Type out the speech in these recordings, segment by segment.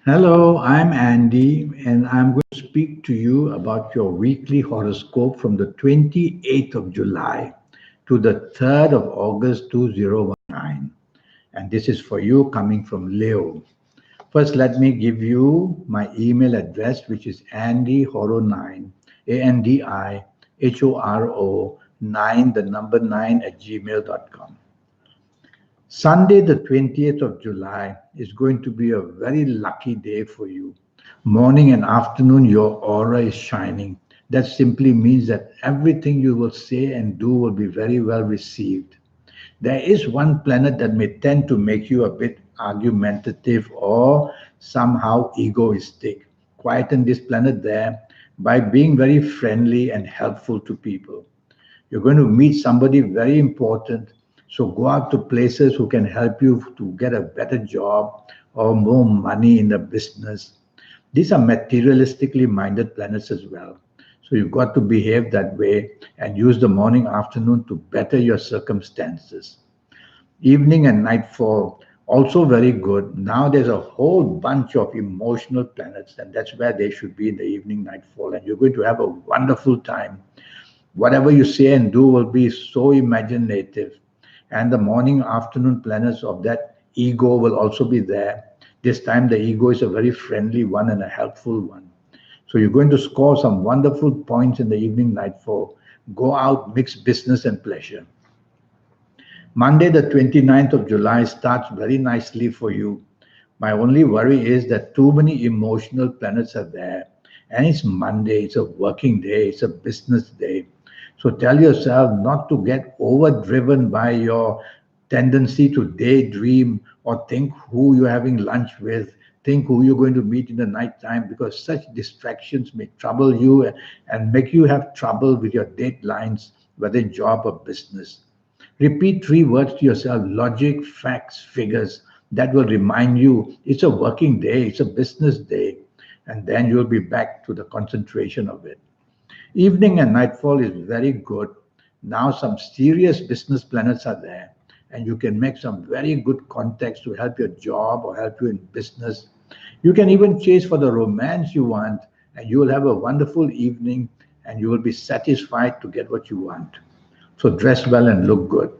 Hello, I'm Andy, and I'm going to speak to you about your weekly horoscope from the 28th of July to the 3rd of August 2019. And this is for you coming from Leo. First, let me give you my email address, which is andyhoro9, ANDIHORO 9, the number 9 at gmail.com. Sunday, the 20th of July, is going to be a very lucky day for you. Morning and afternoon, your aura is shining. That simply means that everything you will say and do will be very well received. There is one planet that may tend to make you a bit argumentative or somehow egoistic. Quieten this planet there by being very friendly and helpful to people. You're going to meet somebody very important. So go out to places who can help you to get a better job or more money in the business. These are materialistically minded planets as well. So you've got to behave that way and use the morning, afternoon to better your circumstances. Evening and nightfall, also very good. Now there's a whole bunch of emotional planets, and that's where they should be in the evening, nightfall. And you're going to have a wonderful time. Whatever you say and do will be so imaginative. And the morning, afternoon planets of that ego will also be there. This time, the ego is a very friendly one and a helpful one. So you're going to score some wonderful points in the evening, nightfall. Go out, mix business and pleasure. Monday, the 29th of July, starts very nicely for you. My only worry is that too many emotional planets are there. And it's Monday, it's a working day, it's a business day. So tell yourself not to get overdriven by your tendency to daydream or think who you're having lunch with, think who you're going to meet in the night time, because such distractions may trouble you and make you have trouble with your deadlines, whether in job or business. Repeat three words to yourself: logic, facts, figures. That will remind you it's a working day, it's a business day, and then you'll be back to the concentration of it. Evening and nightfall is very good. Now, some serious business planets are there, and you can make some very good contacts to help your job or help you in business. You can even chase for the romance you want, and you will have a wonderful evening and you will be satisfied to get what you want. So, dress well and look good.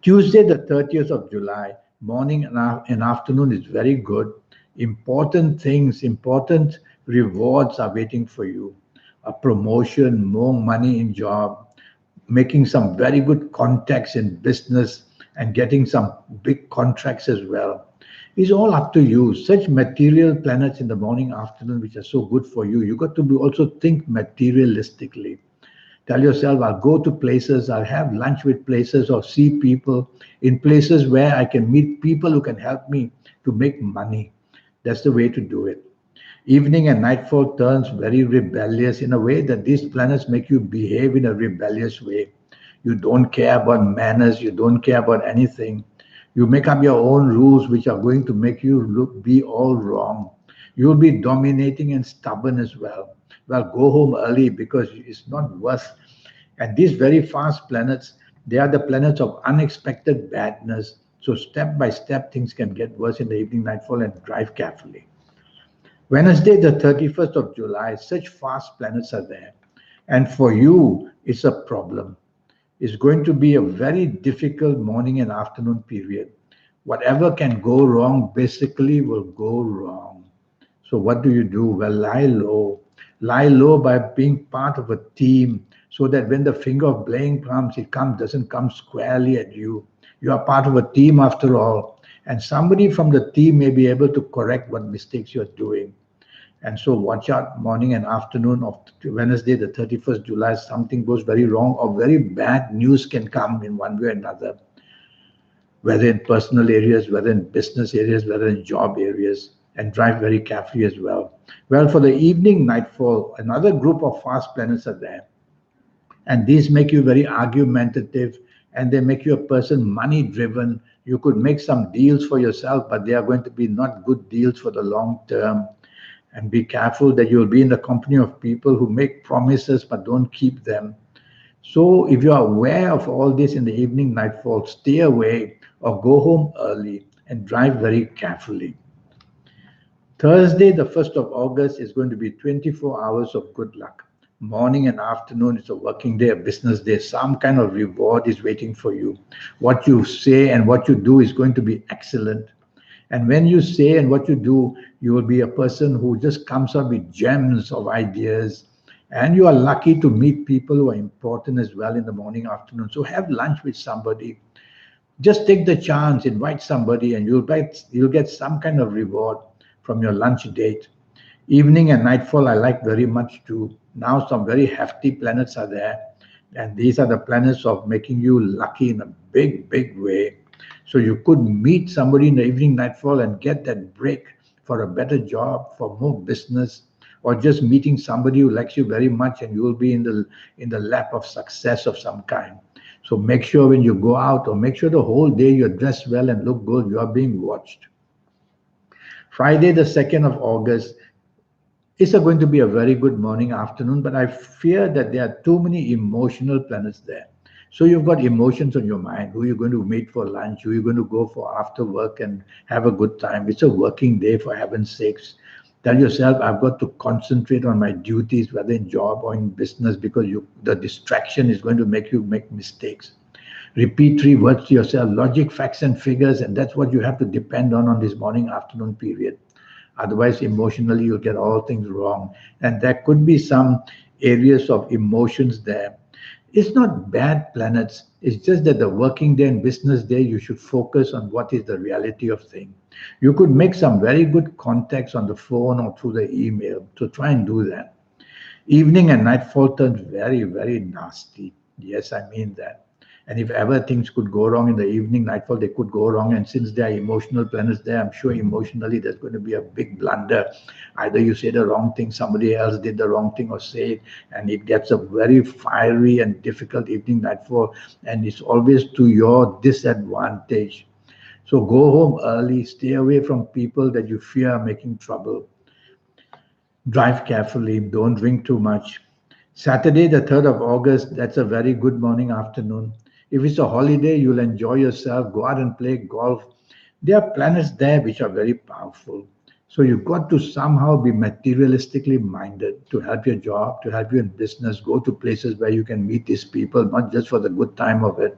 Tuesday, the 30th of July, morning and afternoon is very good. Important things, important rewards are waiting for you. A promotion, more money in job, making some very good contacts in business, and getting some big contracts as well. It's all up to you. Such material planets in the morning, afternoon, which are so good for you, you got to be also think materialistically. Tell yourself, I'll go to places, I'll have lunch with places or see people in places where I can meet people who can help me to make money. That's the way to do it. Evening and nightfall turns very rebellious in a way that these planets make you behave in a rebellious way. You don't care about manners, you don't care about anything. You make up your own rules which are going to make you look be all wrong. You'll be dominating and stubborn as well. Well, go home early because it's not worth. And these very fast planets, they are the planets of unexpected badness. So step by step, things can get worse in the evening, nightfall, and drive carefully. Wednesday, the 31st of July, such fast planets are there. And for you, it's a problem. It's going to be a very difficult morning and afternoon period. Whatever can go wrong basically will go wrong. So what do you do? Well, lie low. Lie low by being part of a team so that when the finger of blame comes, doesn't come squarely at you. You are part of a team after all. And somebody from the team may be able to correct what mistakes you're doing. And so watch out morning and afternoon of Wednesday, the 31st July, something goes very wrong or very bad news can come in one way or another, whether in personal areas, whether in business areas, whether in job areas, and drive very carefully as well. Well, for the evening nightfall, another group of fast planets are there. And these make you very argumentative and they make you a person money driven. You could make some deals for yourself, but they are going to be not good deals for the long term. And be careful that you'll be in the company of people who make promises but don't keep them. So if you are aware of all this in the evening nightfall, stay away or go home early and drive very carefully. Thursday, the 1st of August, is going to be 24 hours of good luck. Morning and afternoon is a working day, a business day. Some kind of reward is waiting for you. What you say and what you do is going to be excellent. And when you say and what you do, you will be a person who just comes up with gems of ideas. And you are lucky to meet people who are important as well in the morning, afternoon. So have lunch with somebody. Just take the chance, invite somebody, and you'll get some kind of reward from your lunch date. Evening and nightfall, I like very much too. Now, some very hefty planets are there, and these are the planets of making you lucky in a big, big way. So you could meet somebody in the evening, nightfall, and get that break for a better job, for more business, or just meeting somebody who likes you very much, and you will be in the lap of success of some kind. So make sure when you go out, or make sure the whole day you're dressed well and look good, you are being watched. Friday, the 2nd of August, is going to be a very good morning, afternoon, but I fear that there are too many emotional planets there. So you've got emotions on your mind, who you're going to meet for lunch, who you're going to go for after work and have a good time. It's a working day, for heaven's sakes. Tell yourself, I've got to concentrate on my duties, whether in job or in business, because the distraction is going to make you make mistakes. Repeat three words to yourself: logic, facts, and figures, and that's what you have to depend on this morning, afternoon period. Otherwise, emotionally, you'll get all things wrong. And there could be some areas of emotions there. It's not bad planets. It's just that the working day and business day, you should focus on what is the reality of thing. You could make some very good contacts on the phone or through the email. So try and do that. Evening and nightfall turns very, very nasty. Yes, I mean that. And if ever things could go wrong in the evening, nightfall, they could go wrong. And since there are emotional planets there, I'm sure emotionally there's going to be a big blunder. Either you say the wrong thing, somebody else did the wrong thing or say it, and it gets a very fiery and difficult evening, nightfall, and it's always to your disadvantage. So go home early, stay away from people that you fear are making trouble. Drive carefully, don't drink too much. Saturday, the 3rd of August, that's a very good morning, afternoon. If it's a holiday, you'll enjoy yourself, go out and play golf. There are planets there which are very powerful. So you've got to somehow be materialistically minded to help your job, to help you in business. Go to places where you can meet these people, not just for the good time of it.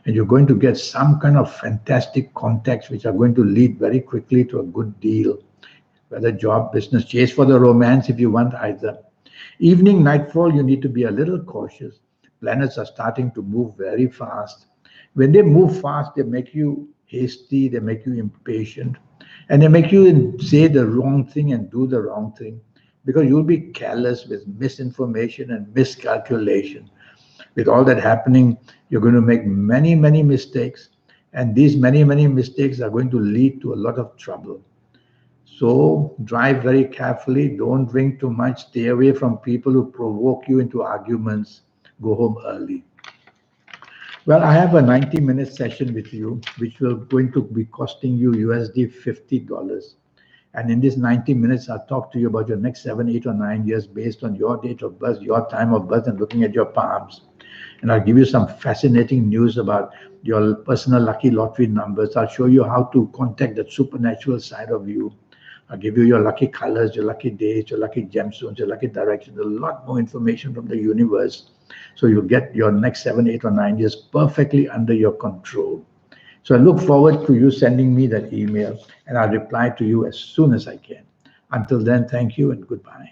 And you're going to get some kind of fantastic contacts which are going to lead very quickly to a good deal, whether job, business, chase for the romance if you want either. Evening, nightfall, you need to be a little cautious. Planets are starting to move very fast. When they move fast, they make you hasty, they make you impatient, and they make you say the wrong thing and do the wrong thing, because you'll be careless with misinformation and miscalculation. With all that happening, you're going to make many, many mistakes, and these many, many mistakes are going to lead to a lot of trouble. So drive very carefully, don't drink too much, stay away from people who provoke you into arguments, go home early. Well, I have a 90-minute session with you, which will going to be costing you USD $50. And in this 90 minutes, I'll talk to you about your next 7, 8, or 9 years based on your date of birth, your time of birth, and looking at your palms. And I'll give you some fascinating news about your personal lucky lottery numbers. I'll show you how to contact that supernatural side of you. I'll give you your lucky colors, your lucky dates, your lucky gemstones, your lucky directions, a lot more information from the universe. So you'll get your next 7, 8, or 9 years perfectly under your control. So I look forward to you sending me that email, and I'll reply to you as soon as I can. Until then, thank you and goodbye.